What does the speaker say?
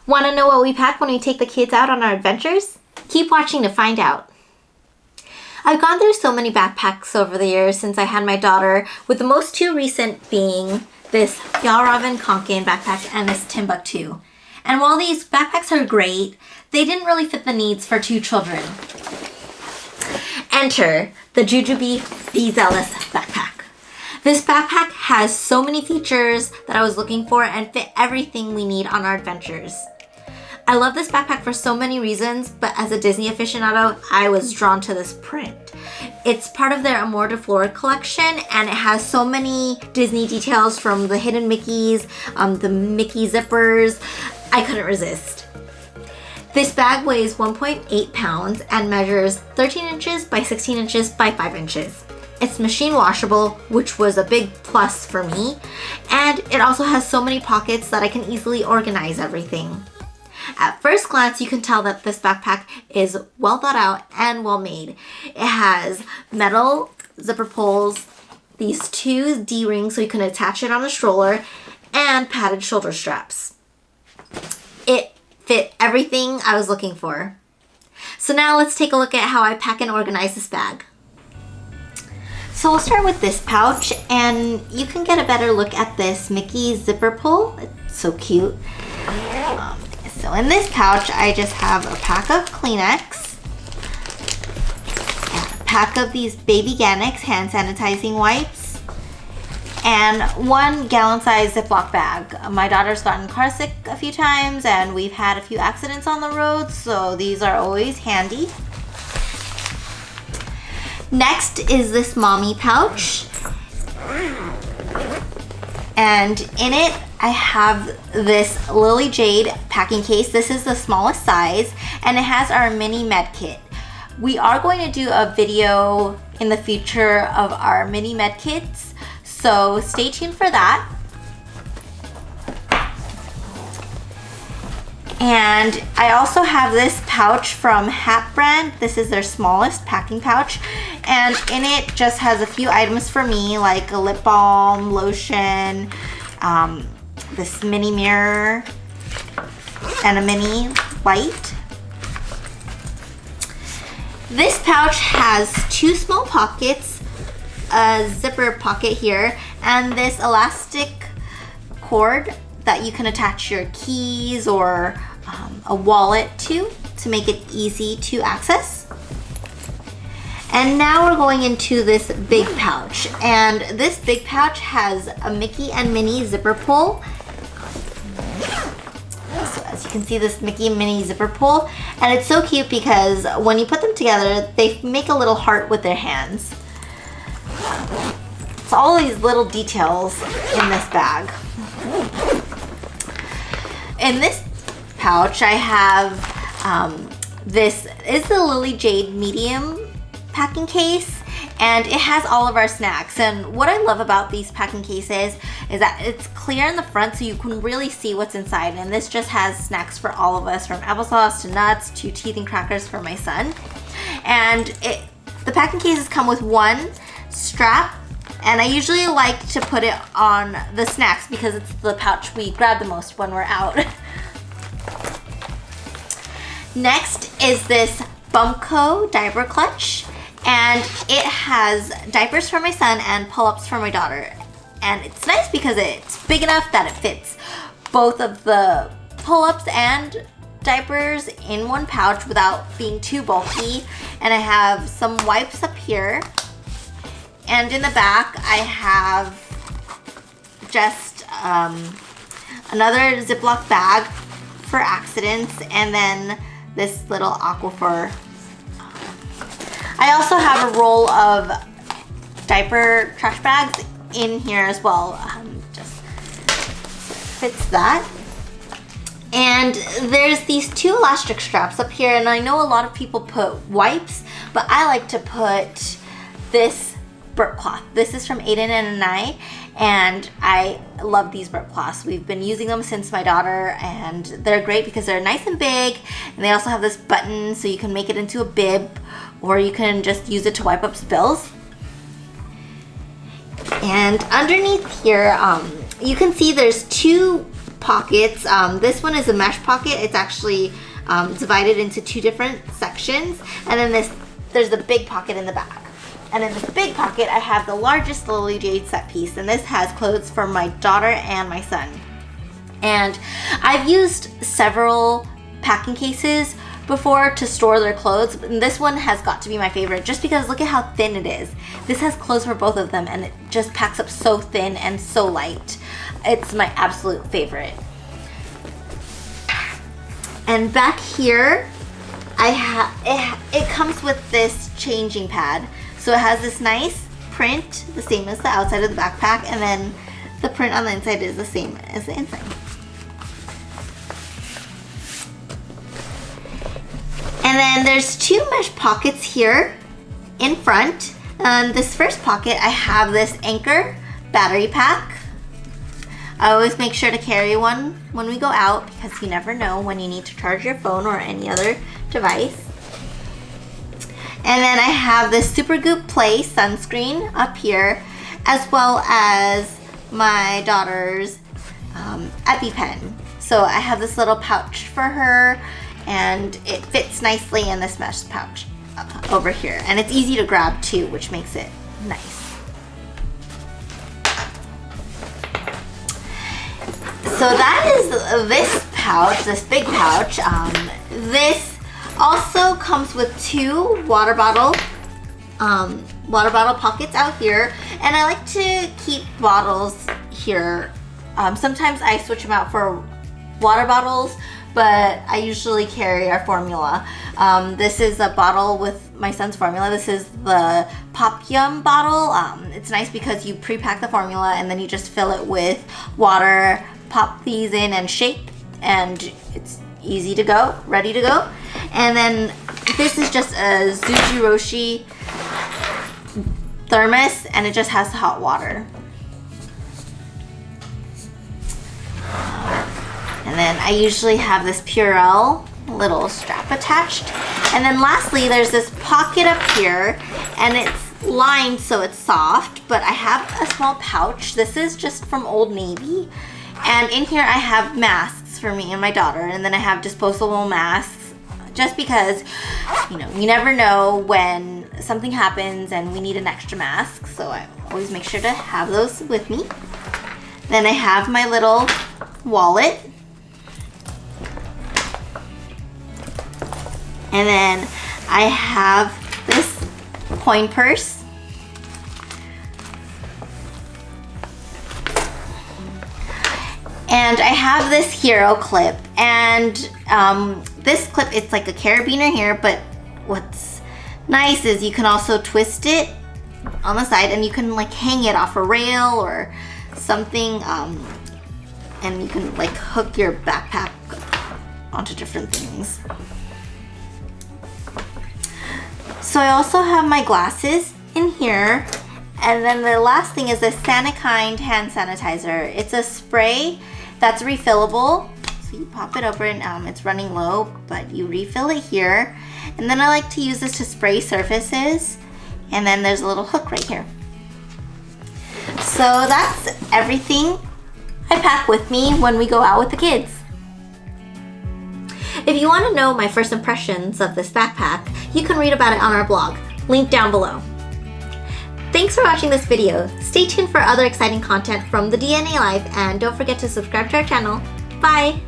Want to know what we pack when we take the kids out on our adventures? Keep watching to find out. I've gone through so many backpacks over the years since I had my daughter, with the most two recent being this Fjallraven Kanken backpack and this Timbuktu. And while these backpacks are great, they didn't really fit the needs for two children. Enter the JuJuBe Be Zealous backpack. This backpack has so many features that I was looking for and fit everything we need on our adventures. I love this backpack for so many reasons, but as a Disney aficionado, I was drawn to this print. It's part of their Amour Des Fleurs collection, and it has so many Disney details from the hidden Mickeys, the Mickey zippers. I couldn't resist. This bag weighs 1.8 pounds and measures 13 inches by 16 inches by 5 inches. It's machine washable, which was a big plus for me, and it also has so many pockets that I can easily organize everything. At first glance, you can tell that this backpack is well thought out and well made. It has metal zipper pulls, these two D-rings so you can attach it on a stroller, and padded shoulder straps. It fit everything I was looking for. So now let's take a look at how I pack and organize this bag. So we'll start with this pouch, and you can get a better look at this Mickey zipper pull. It's so cute. So in this pouch, I just have a pack of Kleenex, and a pack of these Baby Ganix hand sanitizing wipes, and 1 gallon-sized Ziploc bag. My daughter's gotten car sick a few times, and we've had a few accidents on the road, so these are always handy. Next is this mommy pouch, and in it I have this Lily Jade packing case. This is the smallest size, and it has our mini med kit. We are going to do a video in the future of our mini med kits, so stay tuned for that. And I also have this pouch from Hat Brand. This is their smallest packing pouch, and in it just has a few items for me, like a lip balm, lotion, this mini mirror, and a mini light. This pouch has 2 small pockets, a zipper pocket here, and this elastic cord that you can attach your keys or a wallet to make it easy to access. And now we're going into this big pouch, and this big pouch has a Mickey and Minnie zipper pull. So as you can see, this Mickey and Minnie zipper pull, and it's so cute because when you put them together, they make a little heart with their hands. It's all these little details in this bag. In this pouch, I have this is the Lily Jade medium packing case, and it has all of our snacks. And what I love about these packing cases is that it's clear in the front so you can really see what's inside, and this just has snacks for all of us, from applesauce to nuts to teeth and crackers for my son. And the packing cases come with 1 strap, and I usually like to put it on the snacks because it's the pouch we grab the most when we're out. Next is this Bumco diaper clutch, and it has diapers for my son and pull-ups for my daughter. And it's nice because it's big enough that it fits both of the pull-ups and diapers in one pouch without being too bulky. And I have some wipes up here, and in the back I have just another Ziploc bag for accidents, and then this little aquifer. I also have a roll of diaper trash bags in here as well. Just fits that. And there's these 2 elastic straps up here, and I know a lot of people put wipes, but I like to put this burp cloth. This is from Aiden and I, and I love these burp cloths. We've been using them since my daughter, and they're great because they're nice and big, and they also have this button so you can make it into a bib, or you can just use it to wipe up spills. And underneath here, you can see there's 2 pockets. This one is a mesh pocket. It's actually divided into 2 different sections. And then there's the big pocket in the back. And in this big pocket, I have the largest Lily Jade set piece. And this has clothes for my daughter and my son. And I've used several packing cases before to store their clothes. And this one has got to be my favorite just because look at how thin it is. This has clothes for both of them and it just packs up so thin and so light. It's my absolute favorite. And back here, it comes with this changing pad. So it has this nice print, the same as the outside of the backpack, and then the print on the inside is the same as the inside. And then there's 2 mesh pockets here in front. This first pocket, I have this Anchor battery pack. I always make sure to carry one when we go out because you never know when you need to charge your phone or any other device. And then I have this Supergoop Play sunscreen up here, as well as my daughter's EpiPen. So I have this little pouch for her, and it fits nicely in this mesh pouch over here. And it's easy to grab too, which makes it nice. So that is this pouch, this big pouch. This also comes with 2 water bottle pockets out here, and I like to keep bottles here. Sometimes I switch them out for water bottles, but I usually carry our formula. This is a bottle with my son's formula. This is the Pop Yum bottle. It's nice because you pre-pack the formula and then you just fill it with water, pop these in and shake, and it's easy to go, ready to go. And then this is just a JuJuBe thermos, and it just has hot water. And then I usually have this Purell little strap attached. And then lastly, there's this pocket up here, and it's lined so it's soft, but I have a small pouch. This is just from Old Navy. And in here I have masks for me and my daughter, and then I have disposable masks just because, you know, you never know when something happens and we need an extra mask, so I always make sure to have those with me. Then I have my little wallet. And then I have this coin purse. And I have this hero clip, and this clip, it's like a carabiner here, but what's nice is you can also twist it on the side and you can like hang it off a rail or something, and you can like hook your backpack onto different things. So I also have my glasses in here. And then the last thing is the Sanikind hand sanitizer. It's a spray that's refillable. So you pop it over and it's running low, but you refill it here. And then I like to use this to spray surfaces. And then there's a little hook right here. So that's everything I pack with me when we go out with the kids. If you want to know my first impressions of this backpack, you can read about it on our blog, linked down below. Thanks for watching this video. Stay tuned for other exciting content from the DNA Life, and don't forget to subscribe to our channel. Bye!